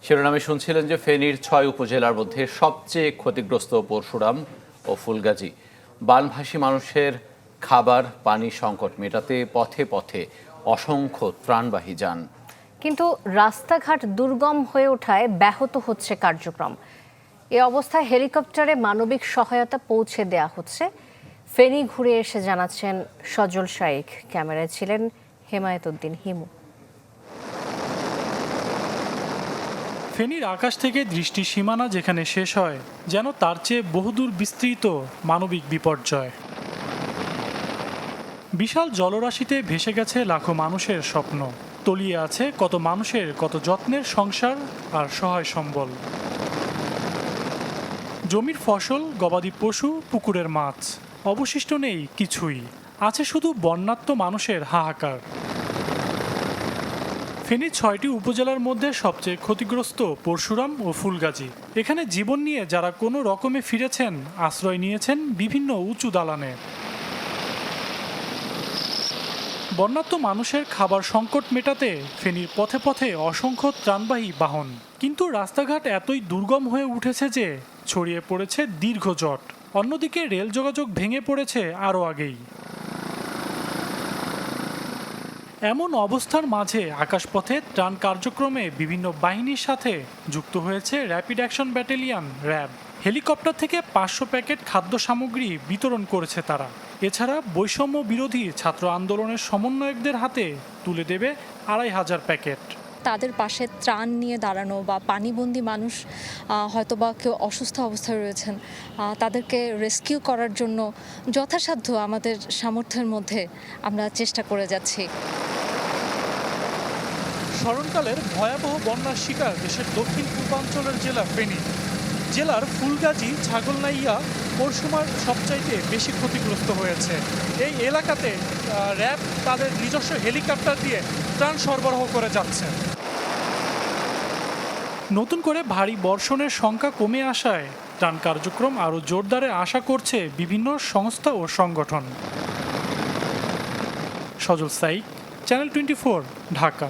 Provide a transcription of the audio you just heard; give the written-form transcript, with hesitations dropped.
শিরোনামে শুনছিলেন যে ফেনীর ৬ উপজেলার মধ্যে সবচেয়ে ক্ষতিগ্রস্ত পরশুরাম ও ফুলগাজী। বানভাসী মানুষের খাবার পানি সংকট মেটাতে পথে পথে অসংখ্য ত্রাণবাহী যান, কিন্তু রাস্তাঘাট দুর্গম হয়ে ওঠায় ব্যাহত হচ্ছে কার্যক্রম। এ অবস্থায় হেলিকপ্টারে মানবিক সহায়তা পৌঁছে দেয়া হচ্ছে। ফেনী ঘুরে এসে জানাচ্ছেন সজল শাইখ। ক্যামেরায় ছিলেন হেমায়েত উদ্দিন হিমু। ফেনীর আকাশ থেকে দৃষ্টি সীমানা যেখানে শেষ হয়, যেন তার চেয়ে বহুদূর বিস্তৃত মানবিক বিপর্যয়। বিশাল জলরাশিতে ভেসে গেছে লাখো মানুষের স্বপ্ন, তলিয়ে আছে কত মানুষের কত যত্নের সংসার আর সহায় সম্বল। জমির ফসল, গবাদি পশু, পুকুরের মাছ, অবশিষ্ট নেই কিছুই, আছে শুধু বন্যাত্ম মানুষের হাহাকার। ফেনীর ৬টি উপজেলার মধ্যে সবচেয়ে ক্ষতিগ্রস্ত পরশুরাম ও ফুলগাজী। এখানে জীবন নিয়ে যারা কোনো রকমে ফিরেছেন, আশ্রয় নিয়েছেন বিভিন্ন উঁচু দালানে। বন্যাত্ম মানুষের খাবার সংকট মেটাতে ফেনীর পথে পথে অসংখ্য ত্রাণবাহী বাহন, কিন্তু রাস্তাঘাট এতই দুর্গম হয়ে উঠেছে যে ছড়িয়ে পড়েছে দীর্ঘ জট। অন্যদিকে রেল যোগাযোগ ভেঙে পড়েছে আরও আগেই। এমন অবস্থার মাঝে আকাশপথে ত্রাণ কার্যক্রমে বিভিন্ন বাহিনীর সাথে যুক্ত হয়েছে rapid action battalion RAB. Helicopter থেকে ৫০০ প্যাকেট খাদ্য সামগ্রী বিতরণ করেছে তারা। এছাড়া বৈষম্য বিরোধী ছাত্র আন্দোলনের সমন্বয়কদের হাতে তুলে দেবে ২৫০০ প্যাকেট। তাদের পাশে ত্রাণ নিয়ে দাঁড়ানো বা পানিবন্দী মানুষ হয়তোবা কেউ অসুস্থ অবস্থায় রয়েছেন, তাদেরকে রেস্কিউ করার জন্য যথাসাধ্য আমাদের সামর্থ্যের মধ্যে আমরা চেষ্টা করে যাচ্ছি। স্মরণকালের ভয়াবহ বন্যার শিকার দেশের দক্ষিণ পূর্বাঞ্চলের জেলা ফেনী। জেলার ফুলগাজী, ছাগলনাইয়া পরশুমার সবচাইতে বেশি ক্ষতিগ্রস্ত হয়েছে। এই এলাকাতে র্যাব তাদের নিজস্ব হেলিকপ্টার দিয়ে ত্রাণ সরবরাহ করে যাচ্ছে। নতুন করে ভারী বর্ষণের সংখ্যা কমে আসায় ত্রাণ কার্যক্রম আরও জোরদারের আশা করছে বিভিন্ন সংস্থা ও সংগঠন। সজল শাইখ, চ্যানেল 24, ঢাকা।